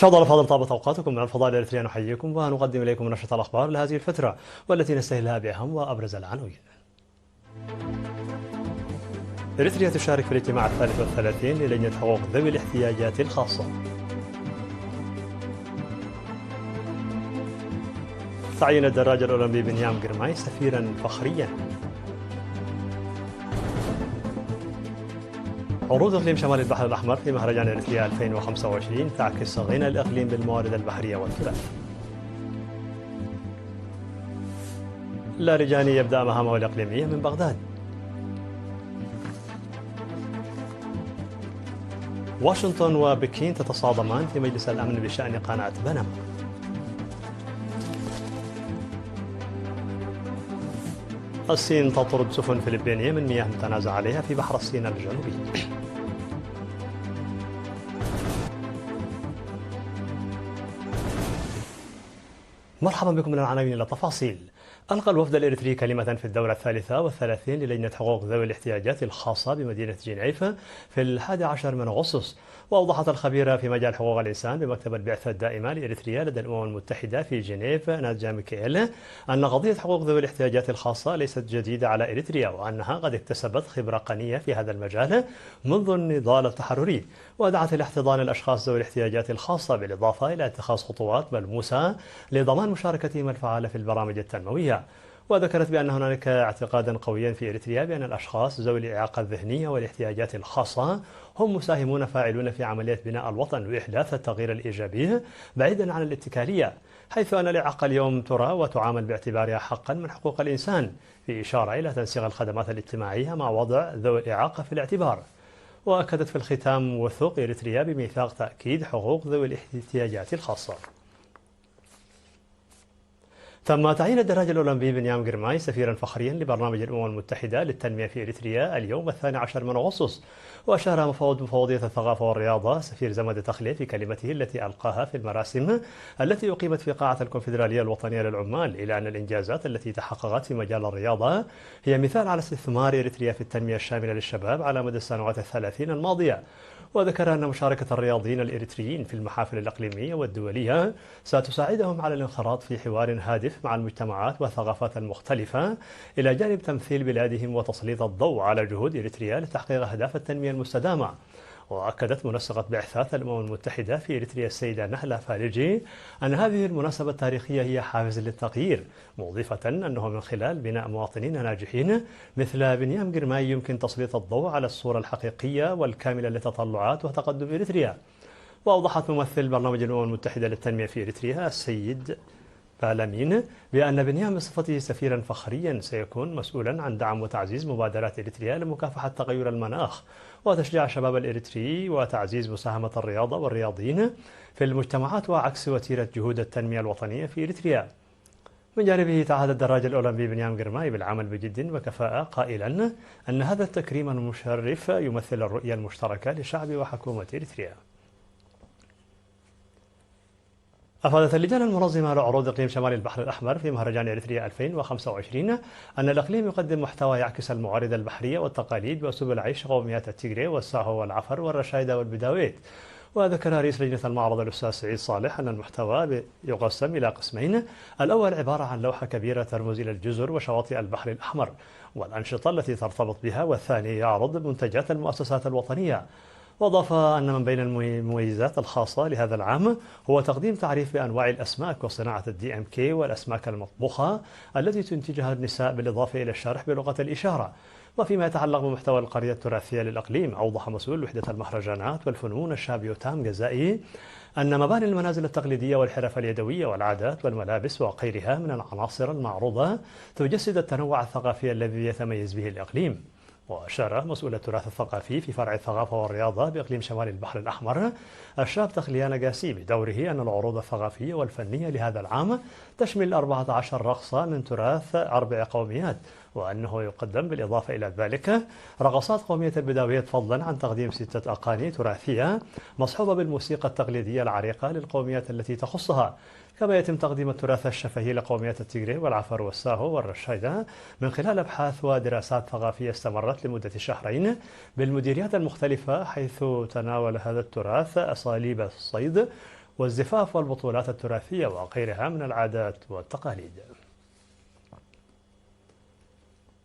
فضل طابت أوقاتكم. من الفضاء الإريتري نحييكم ونقدم إليكم نشرة الأخبار لهذه الفترة والتي نستهلها بأهم وأبرز العناوين. إريتريا تشارك في الاجتماع 33 للجنة حقوق ذوي الاحتياجات الخاصة. تعيين الدراجة الأولمبي بنيام جرماي سفيرا فخريا. عروض إقليم شمال البحر الأحمر في مهرجان إريتريا 2025 تعكس غنى الإقليم بالموارد البحرية والتراث. لاريجاني يبدأ مهامه الإقليمية من بغداد. واشنطن وبكين تتصادمان في مجلس الأمن بشأن قناة بنما. الصين تطرد سفن فلبينية من مياه متنازع عليها في بحر الصين الجنوبي. مرحبا بكم من العناوين إلى التفاصيل. ألقى الوفد الإريتري كلمة في الدورة 33 للجنة حقوق ذوي الاحتياجات الخاصة بمدينة جنيف في 11 من أغسطس. وأوضحت الخبيرة في مجال حقوق الإنسان بمكتب البعثة الدائمة لإريتريا لدى الأمم المتحدة في جنيف نادجا ميكائيل أن قضية حقوق ذوي الاحتياجات الخاصة ليست جديدة على إريتريا، وأنها قد اكتسبت خبرة قنية في هذا المجال منذ النضال التحرري، ودعت إلى احتضان الأشخاص ذوي الاحتياجات الخاصة بالإضافة إلى اتخاذ خطوات ملموسة لضمان مشاركتهم الفعالة في البرامج التنموية. وذكرت بأن هنالك اعتقادا قويا في إريتريا بأن الأشخاص ذوي الإعاقة الذهنية والاحتياجات الخاصة هم مساهمون فاعلون في عملية بناء الوطن وإحداث التغيير الإيجابي بعيدا عن الاتكالية، حيث أن الإعاقة اليوم ترى وتعامل باعتبارها حقا من حقوق الإنسان، في إشارة إلى تنسيق الخدمات الاجتماعية مع وضع ذوي الإعاقة في الاعتبار. وأكدت في الختام وثوق إريتريا بميثاق تأكيد حقوق ذوي الاحتياجات الخاصة. تم تعيين الدراجة الأولمبي بنيام جرماي سفيرا فخريا لبرنامج الأمم المتحدة للتنمية في إريتريا اليوم 12 من أغسطس. وأشار مفوضية الثقافة والرياضة سفير زمد تخلي في كلمته التي ألقاها في المراسم التي أقيمت في قاعة الكونفدرالية الوطنية للعمال إلى أن الإنجازات التي تحققت في مجال الرياضة هي مثال على استثمار إريتريا في التنمية الشاملة للشباب على مدى السنوات 30 الماضية. وذكر أن مشاركة الرياضيين الإريتريين في المحافل الإقليمية والدولية ستساعدهم على الانخراط في حوار هادف مع المجتمعات والثقافات المختلفة، إلى جانب تمثيل بلادهم وتسليط الضوء على جهود إريتريا لتحقيق أهداف التنمية المستدامة. وأكدت منسقة بعثات الأمم المتحدة في إريتريا السيدة نهلة فاليجي أن هذه المناسبة التاريخية هي حافز للتغيير، مضيفة أنه من خلال بناء مواطنين ناجحين مثل بنيام جرماي يمكن تسليط الضوء على الصورة الحقيقية والكاملة لتطلعات وتقدم إريتريا. وأوضحت ممثل برنامج الأمم المتحدة للتنمية في إريتريا السيد فالامين بأن بنيام بصفته سفيرا فخريا سيكون مسؤولا عن دعم وتعزيز مبادرات إريتريا لمكافحة تغير المناخ وتشجيع الشباب الإريتري وتعزيز مساهمة الرياضة والرياضيين في المجتمعات وعكس وتيرة جهود التنمية الوطنية في إريتريا. من جانبه تعهد الدراجة الأولمبي بنيام جرماي بالعمل بجد وكفاءة، قائلا أن هذا التكريم المشرف يمثل الرؤية المشتركة لشعب وحكومة إريتريا. أفادت اللجنة المنظمة لعروض إقليم شمال البحر الأحمر في مهرجان إريتريا 2025 أن الإقليم يقدم محتوى يعكس الموارد البحرية والتقاليد وسبل عيش قوميات التيغري والساهو والعفر والرشايدة والبداويت. وذكر رئيس لجنة المعرض الأستاذ سعيد صالح أن المحتوى يقسم إلى قسمين: الأول عبارة عن لوحة كبيرة ترمز إلى الجزر وشواطئ البحر الأحمر والأنشطة التي ترتبط بها، والثاني يعرض منتجات المؤسسات الوطنية. وأضاف أن من بين المميزات الخاصة لهذا العام هو تقديم تعريف بأنواع الأسماك وصناعة الDMK والأسماك المطبوخة التي تنتجها النساء، بالإضافة إلى الشرح بلغة الإشارة. وفيما يتعلق بمحتوى القرية التراثية للإقليم، أوضح مسؤول وحدة المهرجانات والفنون الشابيوتام جزائي أن مباني المنازل التقليدية والحرف اليدوية والعادات والملابس وغيرها من العناصر المعروضة تجسد التنوع الثقافي الذي يتميز به الإقليم. وأشار مسؤول التراث الثقافي في فرع الثقافة والرياضة بإقليم شمال البحر الأحمر الشاب تخليان قاسي بدوره أن العروض الثقافية والفنية لهذا العام تشمل 14 رقصة من تراث 4 قوميات، وأنه يقدم بالإضافة إلى ذلك رقصات قومية البداويت، فضلا عن تقديم 6 أغاني تراثية مصحوبة بالموسيقى التقليدية العريقة للقوميات التي تخصها. كما يتم تقديم التراث الشفهي لقوميات التيغري والعفر والساهو والرشايدة من خلال أبحاث ودراسات ثقافية استمرت لمدة شهرين بالمديريات المختلفة، حيث تناول هذا التراث أساليب الصيد والزفاف والبطولات التراثية وغيرها من العادات والتقاليد.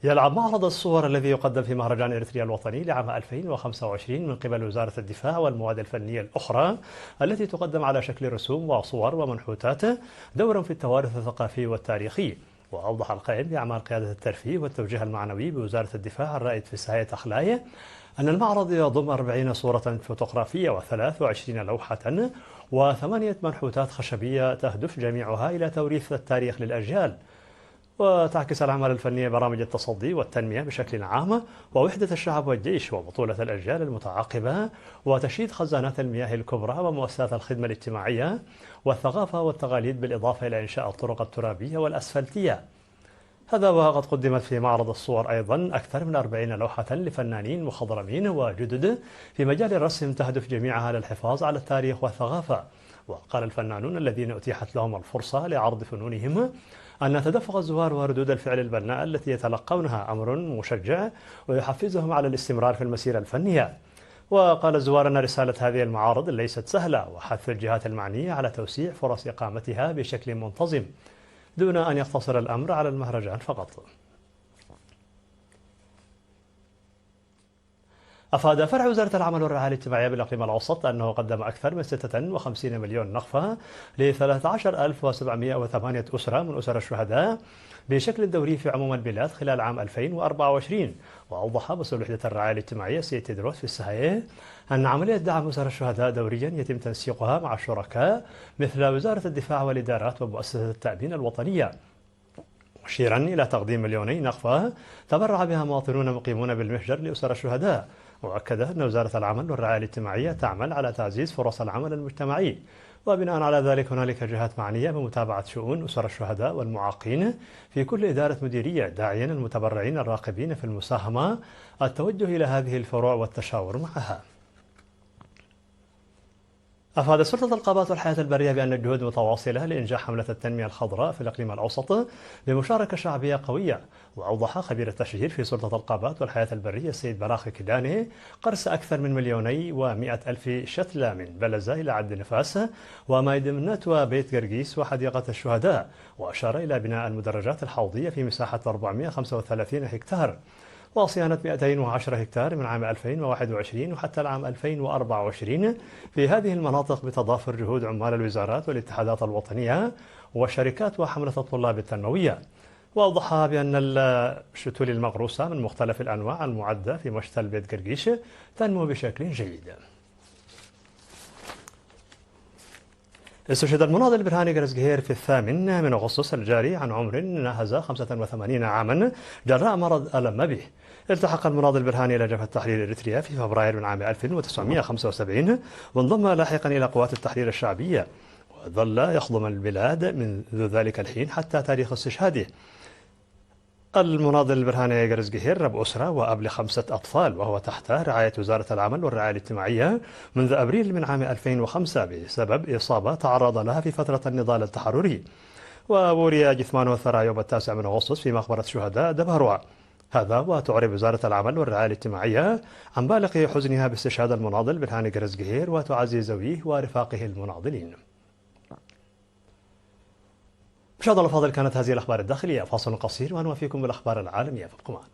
يلعب معرض الصور الذي يقدم في مهرجان إريتريا الوطني لعام 2025 من قبل وزارة الدفاع والمواد الفنية الأخرى التي تقدم على شكل رسوم وصور ومنحوتات دورا في التوارث الثقافي والتاريخي. وأوضح القائم بأعمال قيادة الترفيه والتوجيه المعنوي بوزارة الدفاع الرائد في سهاية أخلاية أن المعرض يضم 40 صورة فوتوغرافية و23 لوحة و8 منحوتات خشبية تهدف جميعها إلى توريث التاريخ للأجيال، وتعكس الأعمال الفنية برامج التصدي والتنمية بشكل عام ووحدة الشعب والجيش وبطولة الأجيال المتعاقبة وتشييد خزانات المياه الكبرى ومؤسسات الخدمة الاجتماعية والثقافة والتقاليد، بالإضافة إلى إنشاء الطرق الترابية والأسفلتية. هذا وقد قدمت في معرض الصور أيضا أكثر من 40 لوحة لفنانين مخضرمين وجدد في مجال الرسم تهدف جميعها للحفاظ على التاريخ والثقافة. وقال الفنانون الذين أتيحت لهم الفرصة لعرض فنونهم أن تدفق الزوار وردود الفعل البناء التي يتلقونها أمر مشجع ويحفزهم على الاستمرار في المسيرة الفنية. وقال الزوار أن رسالة هذه المعارض ليست سهلة، وحث الجهات المعنية على توسيع فرص إقامتها بشكل منتظم دون أن يقتصر الأمر على المهرجان فقط. أفاد فرع وزارة العمل والرعاية الاجتماعية بالإقليم الأوسط أنه قدم أكثر من 56 مليون نقفة ل 13708 أسرة من أسر الشهداء بشكل دوري في عموم البلاد خلال عام 2024. وأوضح مسؤول وحدة الرعاية الاجتماعية سيد تدروس في السهاية أن عملية دعم أسر الشهداء دوريا يتم تنسيقها مع الشركاء مثل وزارة الدفاع والإدارات ومؤسسة التأمين الوطنية، مشيرا إلى تقديم 2 نقفة تبرع بها مواطنون مقيمون بالمهجر لأسر الشهداء. وأكد أن وزارة العمل والرعاية الاجتماعية تعمل على تعزيز فرص العمل المجتمعي، وبناء على ذلك هنالك جهات معنية بمتابعة شؤون أسر الشهداء والمعاقين في كل إدارة مديرية، داعيا المتبرعين الراغبين في المساهمة التوجه إلى هذه الفروع والتشاور معها. أفادت سلطة الغابات والحياة البرية بأن الجهود متواصلة لإنجاح حملة التنمية الخضراء في الإقليم الأوسط بمشاركة شعبية قوية. وأوضح خبير التشجير في سلطة الغابات والحياة البرية السيد براخي كيداني قرص أكثر من 2,100,000 شتلة من بلزة إلى عد نفاس وميدمنت وبيت قرقيس وحديقة الشهداء، وأشار إلى بناء المدرجات الحوضية في مساحة 435 هكتار وصيانة 210 هكتار من عام 2021 وحتى العام 2024 في هذه المناطق بتضافر جهود عمال الوزارات والاتحادات الوطنية والشركات وحملة الطلاب التنموية. وأوضح بأن الشتول المغروسة من مختلف الأنواع المعدة في مشتل بيت قرقيش تنمو بشكل جيد. استشهد المناضل برهاني قرزقهير في 8 من أغسطس الجاري عن عمر ناهز 85 عاما جراء مرض ألم به. التحق المناضل برهاني إلى جبهة تحرير إريتريا في فبراير من عام 1975 وانضم لاحقا إلى قوات التحرير الشعبية، وظل يخدم البلاد منذ ذلك الحين حتى تاريخ استشهاده. المناضل برهاني قرزقهير رب أسرة وأب ل5 أطفال، وهو تحت رعاية وزارة العمل والرعاية الاجتماعية منذ أبريل من عام 2005 بسبب إصابة تعرض لها في فترة النضال التحرري. ووري جثمانه الثرى يوم 9 من أغسطس في مقبرة شهداء دبهروع. هذا وتعرب وزارة العمل والرعاية الاجتماعية عن بالغ حزنها باستشهاد المناضل برهاني قرزقهير وتعزي زويه ورفاقه المناضلين. مشاهدينا الأفاضل، كانت هذه الأخبار الداخلية. فاصل قصير ونوافيكم بالأخبار العالمية، فابقوا معنا.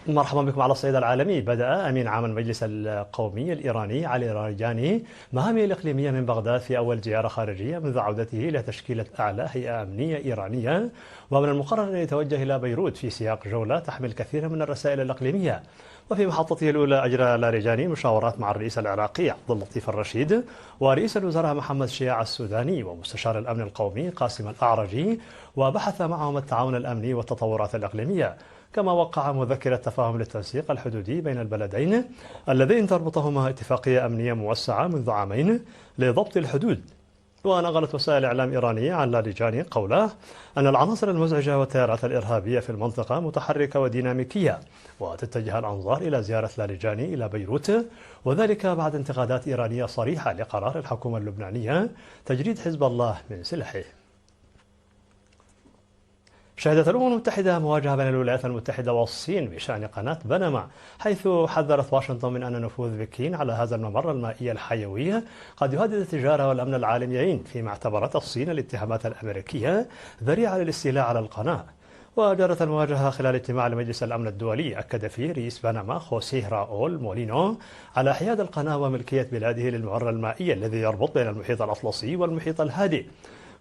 مرحبا بكم على الصعيد العالمي. بدأ أمين عام المجلس القومي الإيراني علي لاریجانی مهامه الإقليمية من بغداد في أول زيارة خارجية منذ عودته إلى تشكيلة أعلى هيئة أمنية إيرانية، ومن المقرر أن يتوجه إلى بيروت في سياق جولة تحمل كثيرا من الرسائل الإقليمية. وفي محطته الأولى أجرى لاریجانی مشاورات مع الرئيس العراقي عبد اللطيف الرشيد ورئيس الوزراء محمد شياع السوداني ومستشار الأمن القومي قاسم الأعرجي، وبحث معهم التعاون الأمني والتطورات الإقليمية. كما وقع مذكرة تفاهم للتنسيق الحدودي بين البلدين اللذين تربطهما اتفاقية أمنية موسعة منذ عامين لضبط الحدود. ونقلت وسائل إعلام إيرانية عن لاریجانی قوله أن العناصر المزعجة والتيارات الإرهابية في المنطقة متحركة وديناميكية، وتتجه الأنظار إلى زيارة لاریجانی إلى بيروت، وذلك بعد انتقادات إيرانية صريحة لقرار الحكومة اللبنانية تجريد حزب الله من سلاحه. شهدت الأمم المتحدة مواجهة بين الولايات المتحدة والصين بشأن قناة بنما، حيث حذرت واشنطن من أن نفوذ بكين على هذا الممر المائي الحيوي قد يهدد التجارة والأمن العالميين، فيما اعتبرت الصين الاتهامات الأمريكية ذريعة للاستيلاء على القناة. وجرت المواجهة خلال اجتماع لمجلس الأمن الدولي أكد فيه رئيس بنما خوسيه راؤول مولينو على حياد القناة وملكية بلاده للممر المائي الذي يربط بين المحيط الأطلسي والمحيط الهادئ.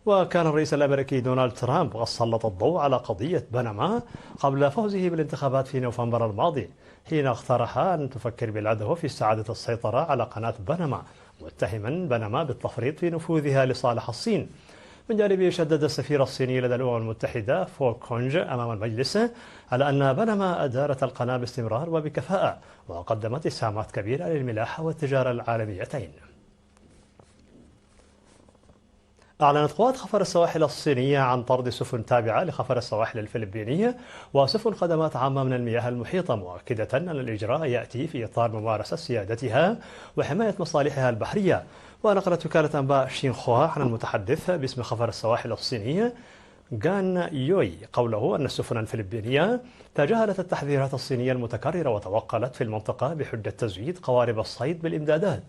وكان الرئيس الأمريكي دونالد ترامب قد سلط الضوء على قضية بنما قبل فوزه بالانتخابات في نوفمبر الماضي، حين اقترح أن تفكر بلاده في استعادة السيطرة على قناة بنما، متهما بنما بالتفريط في نفوذها لصالح الصين. من جانبه شدد السفير الصيني لدى الأمم المتحدة فو كونج أمام المجلس على أن بنما أدارت القناة باستمرار وبكفاءة، وقدمت إسهامات كبيرة للملاحة والتجارة العالميتين. أعلنت قوات خفر السواحل الصينية عن طرد سفن تابعة لخفر السواحل الفلبينية وسفن خدمات عامة من المياه المحيطة، مؤكدة أن الإجراء يأتي في إطار ممارسة سيادتها وحماية مصالحها البحرية. ونقلت وكالة أنباء شينخوا عن المتحدث باسم خفر السواحل الصينية غان يوي قوله أن السفن الفلبينية تجاهلت التحذيرات الصينية المتكررة وتوقلت في المنطقة بحجة تزويد قوارب الصيد بالإمدادات.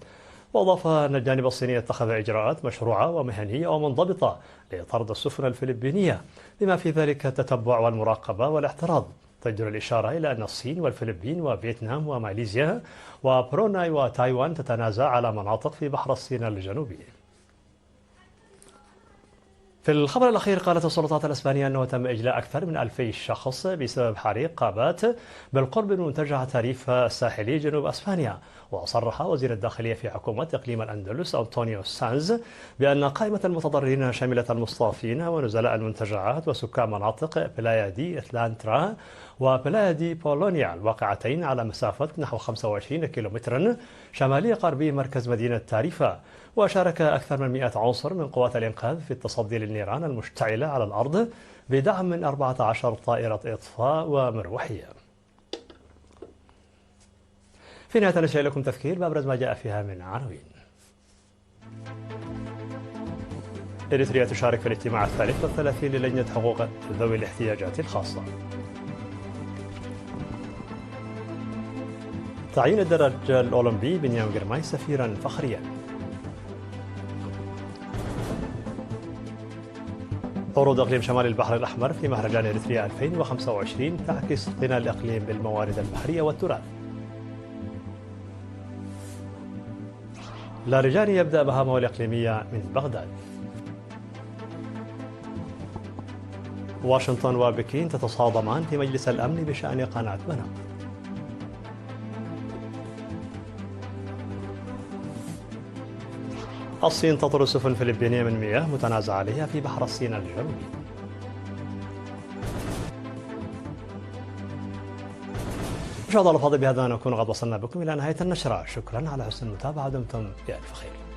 وأضاف أن الجانب الصيني اتخذ إجراءات مشروعة ومهنية ومنضبطة لطرد السفن الفلبينية، بما في ذلك التتبع والمراقبة والاحتراز. تجدر الإشارة إلى أن الصين والفلبين وفيتنام وماليزيا وبروناي وتايوان تتنازع على مناطق في بحر الصين الجنوبي. في الخبر الأخير قالت السلطات الإسبانية أنه تم إجلاء أكثر من 2000 شخص بسبب حريق غابات بالقرب من منتجع تاريف الساحلي جنوب أسبانيا. وصرح وزير الداخلية في حكومة إقليم الأندلس أنطونيو سانز بأن قائمة المتضررين شملت المصطافين ونزلاء المنتجعات وسكان مناطق بلايا دي إتلانترا وبلايا دي بولونيا الواقعتين على مسافة نحو 25 كيلومترا شمالي غربي مركز مدينة تاريفا. وشارك أكثر من 100 عنصر من قوات الإنقاذ في التصدي للنيران المشتعلة على الأرض بدعم من 14 طائرة إطفاء ومروحية. في نهاية نشر لكم تذكير بأبرز ما جاء فيها من عناوين. إريتريا تشارك في الاجتماع 33 للجنة حقوق ذوي الاحتياجات الخاصة. تعيين الدرج الأولمبي بنيام قرماي سفيرا فخريا. عروض إقليم شمال البحر الأحمر في مهرجان إريتريا 2025 تعكس غنى الإقليم بالموارد البحرية والتراث. لاريجاني يبدأ مهامه الإقليمية من بغداد. واشنطن وبكين تتصادمان في مجلس الأمن بشأن قناة بنما. الصين تطرد سفن فلبينية من مياه متنازع عليها في بحر الصين الجنوبي. مشاهدينا الأفاضل، بهذا نكون قد وصلنا بكم إلى نهاية النشرة. شكرا على حسن المتابعة، دمتم بألف خير.